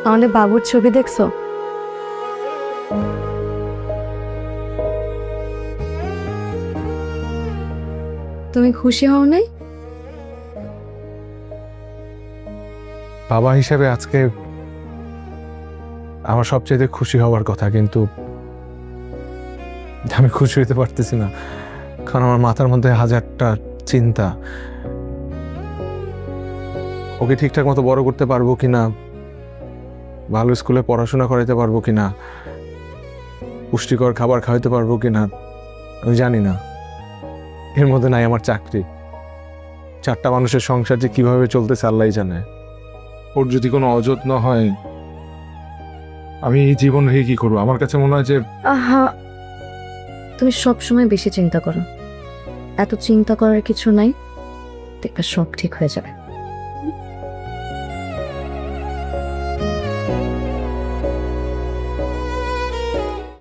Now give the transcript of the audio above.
আমাদের বাবুর ছবি দেখছো? তুমি খুশি হও নাই? বাবা হিসেবে আজকে আমার সবচেয়ে খুশি হওয়ার কথা, কিন্তু আমি খুশি হতে পারতেছি না, কারণ আমার মাথার মধ্যে হাজারটা চিন্তা। ওকে ঠিকঠাক মতো বড় করতে পারবো কিনা, ভালো স্কুলে পড়াশোনা করাইতে পারবো কিনা, পুষ্টিকর খাবার খাওয়াইতে পারবো কিনা আমি জানি না। এর মধ্যে নাই আমার চাকরি, 4টা মানুষের সংসার যে কিভাবে চলতেছে আল্লাহই জানে। ওর যদি কোনো অযত্ন হয়, আমি এই জীবন রেখে কি করবো? আমার কাছে মনে হয় যে আহা, তুমি সব সময় বেশি চিন্তা করো। এত চিন্তা করার কিছু নাই, দেখবে সব ঠিক হয়ে যাবে।